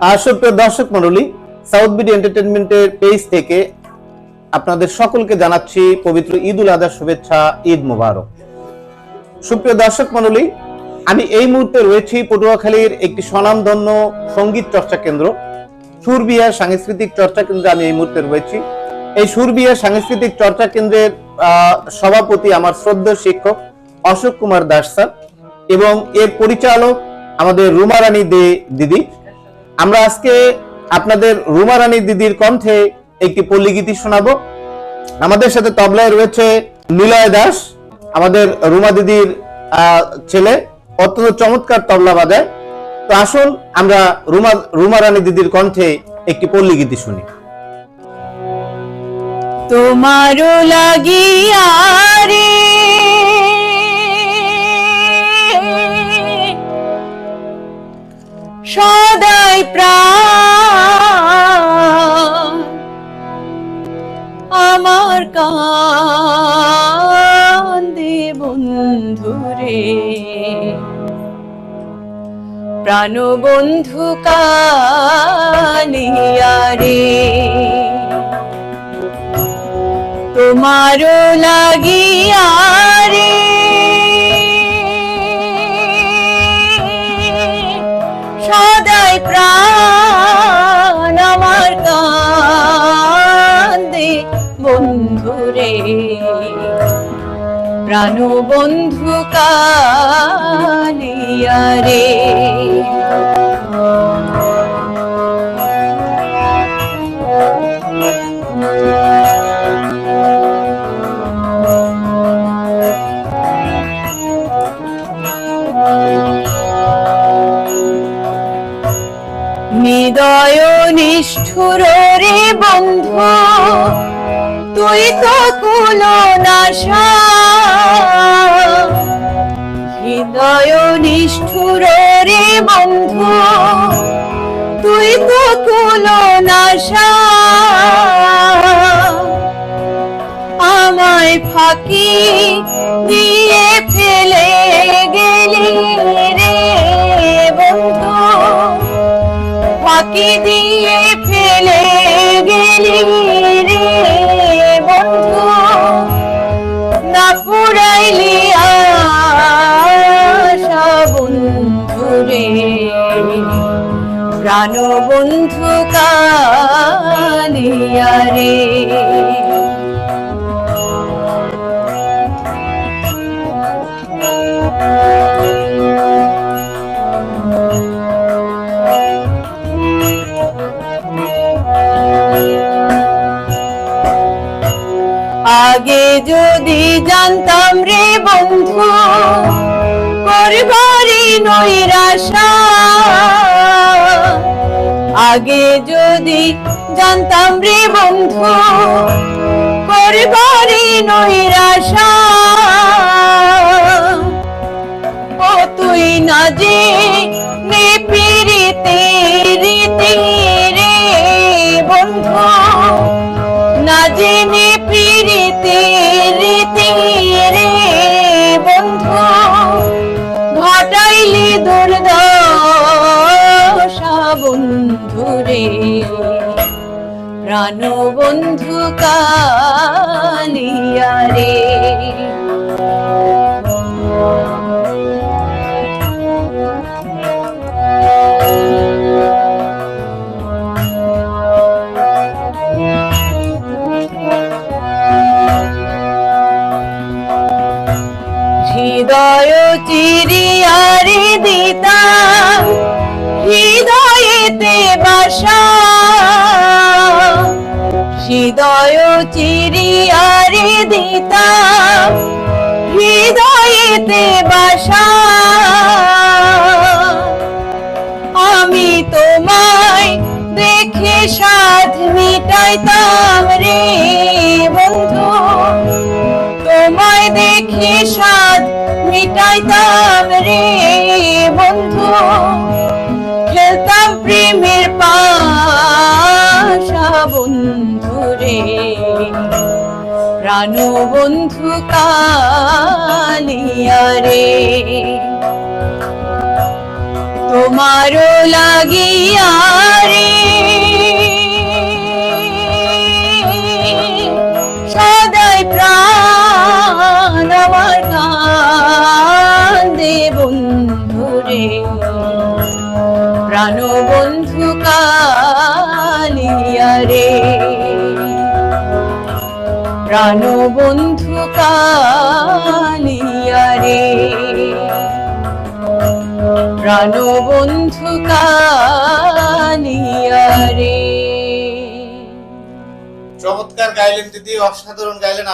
সুপ্রিয় দর্শক মণ্ডলী, সাউথ বিডি এন্টারটেইনমেন্টের পেজ থেকে আপনাদের সকলকে জানাচ্ছি পবিত্র ঈদ উল আজহার শুভেচ্ছা, ঈদ মোবারক। সুপ্রিয় দর্শক মণ্ডলী, আমি এই মুহূর্তে রয়েছি পটুয়াখালীর একটি স্বনামধন্য সঙ্গীত চর্চা কেন্দ্র সুরবিহার সাংস্কৃতিক চর্চা কেন্দ্রে আমি এই মুহূর্তে রয়েছি। এই সুরবিহার সাংস্কৃতিক চর্চা কেন্দ্রের সভাপতি আমার শ্রদ্ধেয় শিক্ষক অশোক কুমার দাস স্যার এবং এর পরিচালক আমাদের রুমা রানী দে দিদি। আমরা আজকে আপনাদের রুমা রানী দিদির কণ্ঠে একটি পল্লীগীতি শোনাবো। আমাদের সাথে তবলায় রয়েছে নিলয় দাস, আমাদের রুমা দিদির ছেলে, অত্যন্ত চমৎকার তবলা বাজায়। তো আসুন আমরা রুমা রানী দিদির কণ্ঠে একটি পল্লীগীতি শুনি। তোমারও লাগিয়া রে সদাই প্রাণ আমার কান্দে বন্ধুরে, প্রাণ বন্ধু কালিয়া রে। তোমারও লাগিয়া রে সদাই প্রাণ আমার কান্দে বন্ধুরে, প্রাণ বন্ধু কালিয়া রে। হৃদয় নিষ্ঠুর রে বন্ধু, তুই তো কুলো নাশা। হৃদয় নিষ্ঠুর রে বন্ধু, তুই তো কুলো নাশা। আমায় ফাঁকি দিয়ে ফেলে গেলি রে বন্ধু, ফাঁকি দিয়ে ফেলে গেলি রে বন্ধু। না পুরাইলি আশা বন্ধু রে, প্রাণ বন্ধু কালিয়া রে। আগে যদি জানতাম রে বন্ধু করবারি নৈরাশা, আগে যদি জানতাম রে বন্ধু করবারি নৈরাশা। ও তুই না যে পিরিতে রীতি রে বন্ধু, না জেনে পিরিতে রীতি রে বন্ধু, ঘটাইলি দুর্দশা বন্ধু রে, প্রাণ বন্ধু কালিয়া রে। হৃদয় চিরিয়ারে দিতাম হৃদয়েতে বাসা, হৃদয় চিরিয়ারে দিতাম হৃদয়েতে বাসা। আমি তোমায় দেখে সাধ মিটাইতাম রে বন্ধু, তোমায় দেখে সাধ মিটাইতাম রে বন্ধু। খেলতাম প্রেমের পাশা বন্ধু রে, প্রাণ বন্ধু কালিয়া রে। তোমারও লাগিয়া প্রাণবন্ধু কালিয়া রে, প্রাণবন্ধু কালিয়া রে, প্রাণবন্ধু কালিয়া রে। চমৎকার গাইলেন দিদি, অসাধারণ গাইলেন।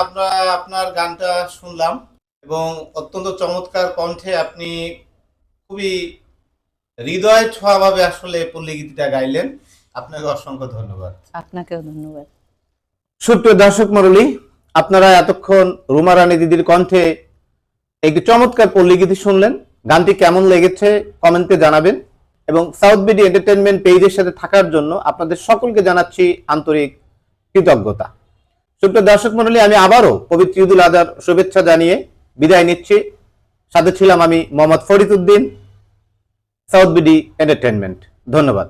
আপনার গানটা শুনলাম এবং অত্যন্ত চমৎকার কণ্ঠে আপনি খুবই হৃদয় ছোঁয়াভাবে আসলে পল্লী গীতিটা গাইলেন। আপনাকে অসংখ্য ধন্যবাদ। আপনাকেও ধন্যবাদ। সুপ্রিয় দর্শক মণ্ডলী, আপনারা এতক্ষণ রুমা রানী দিদির কণ্ঠে একটি চমৎকার পল্লী গীতি শুনলেন। গানটি কেমন লেগেছে কমেন্টে জানাবেন এবং সাউথ বিডি এন্টারটেইনমেন্ট পেজের সাথে থাকার জন্য আপনাদের সকলকে জানাচ্ছি আন্তরিক কৃতজ্ঞতা। সুপ্রিয় দর্শক মণ্ডলী, আমি আবারও পবিত্র ঈদুল আজহার শুভেচ্ছা জানিয়ে বিদায় নিচ্ছি। সাথে ছিলাম আমি Mohammad Farid Uddin, south BD entertainment. ধন্যবাদ।